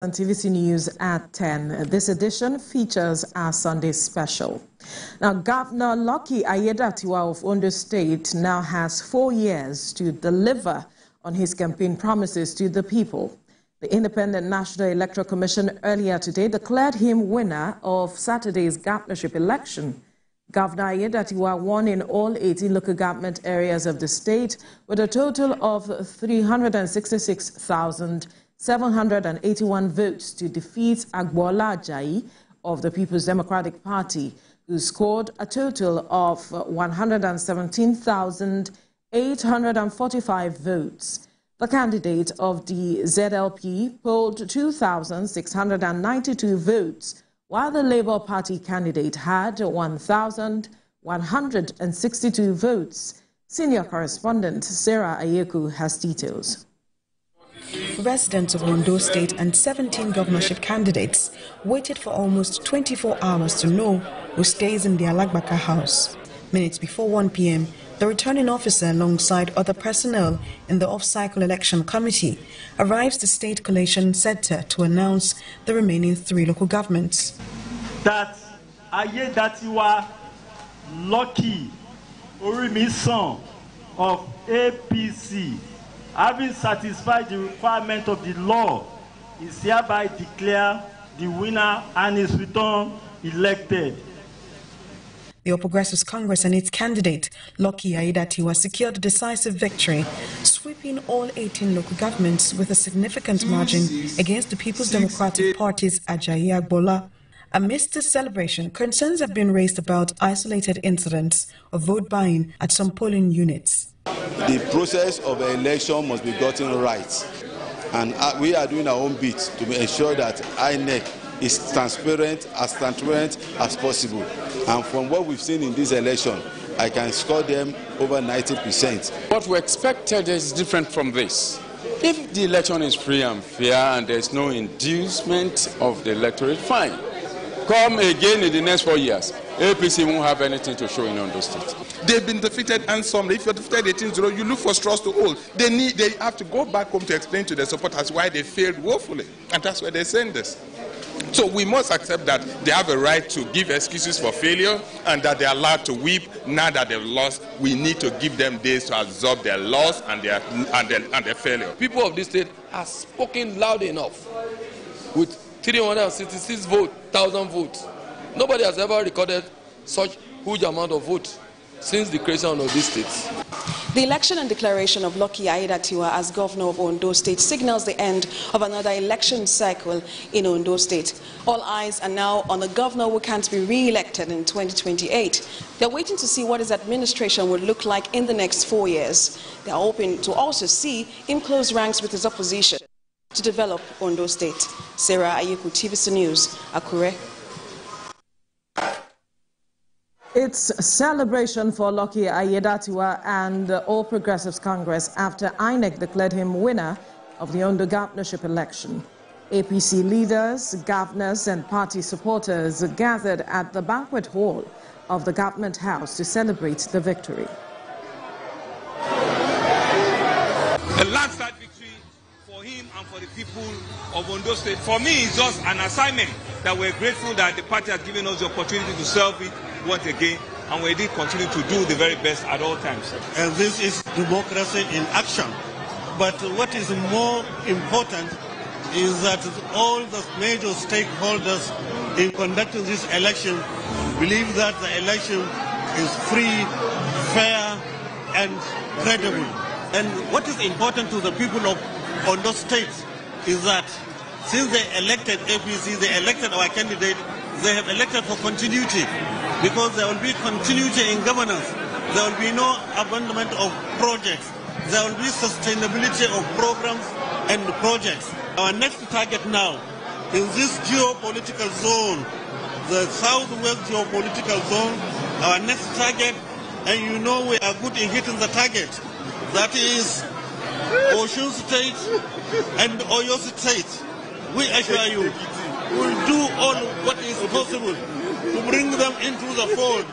On TVC News at 10. This edition features our Sunday special. Now, Governor Lucky Aiyedatiwa of Ondo State now has 4 years to deliver on his campaign promises to the people. The Independent National Electoral Commission earlier today declared him winner of Saturday's governorship election. Governor Aiyedatiwa won in all 18 local government areas of the state with a total of 366,781 votes to defeat Agbola Ajayi of the People's Democratic Party, who scored a total of 117,845 votes. The candidate of the ZLP polled 2,692 votes, while the Labour Party candidate had 1,162 votes. Senior correspondent Sarah Ayeku has details. Residents of Ondo State and 17 governorship candidates waited for almost 24 hours to know who stays in the Alagbaka house. Minutes before 1 p.m., the returning officer, alongside other personnel in the off-cycle election committee, arrives to State Collation Center to announce the remaining 3 local governments. That Aiyedatiwa Lucky Orimisan of APC, having satisfied the requirement of the law, is hereby declared the winner and is returned elected. The All Progressives Congress and its candidate, Lucky Aiyedatiwa, secured a decisive victory, sweeping all 18 local governments with a significant margin against the People's Democratic Party's Ajayi Agbola. Amidst this celebration, concerns have been raised about isolated incidents of vote buying at some polling units. The process of the election must be gotten right, and we are doing our own bit to ensure that INEC is transparent as possible. And from what we've seen in this election, I can score them over 90%. What we expected is different from this. If the election is free and fair and there's no inducement of the electorate, fine. Come again in the next 4 years. APC won't have anything to show in Ondo State. They've been defeated handsomely. If you're defeated 18-0, you look for straws to hold. They have to go back home to explain to their supporters why they failed woefully. And that's why they're saying this. So we must accept that they have a right to give excuses for failure and that they're allowed to weep now that they've lost. We need to give them days to absorb their loss and their failure. People of this state have spoken loud enough with 366,000 votes. Nobody has ever recorded such huge amount of votes since the creation of this state. The election and declaration of Lucky Aiyedatiwa as governor of Ondo State signals the end of another election cycle in Ondo State. All eyes are now on the governor who can't be re-elected in 2028. They're waiting to see what his administration would look like in the next 4 years. They're hoping to also see him close ranks with his opposition to develop Ondo State. Sarah Ayeku, TVC News, Akure. It's a celebration for Lucky Aiyedatiwa and the All Progressives Congress after INEC declared him winner of the Ondo Governorship election. APC leaders, governors and party supporters gathered at the banquet hall of the government house to celebrate the victory. A landslide victory for him and for the people of Ondo State. For me, it's just an assignment that we're grateful that the party has given us the opportunity to serve it once again, and we did continue to do the very best at all times. And this is democracy in action. But what is more important is that all the major stakeholders in conducting this election believe that the election is free, fair, and credible. And what is important to the people of Ondo State is that since they elected APC, they elected our candidate, they have elected for continuity, because there will be continuity in governance. There will be no abandonment of projects. There will be sustainability of programs and projects. Our next target now in this geopolitical zone, the southwest geopolitical zone, our next target, and you know we are good in hitting the target, that is Osun State and Oyo State. We assure you, we will do all what is possible to bring them into the fold.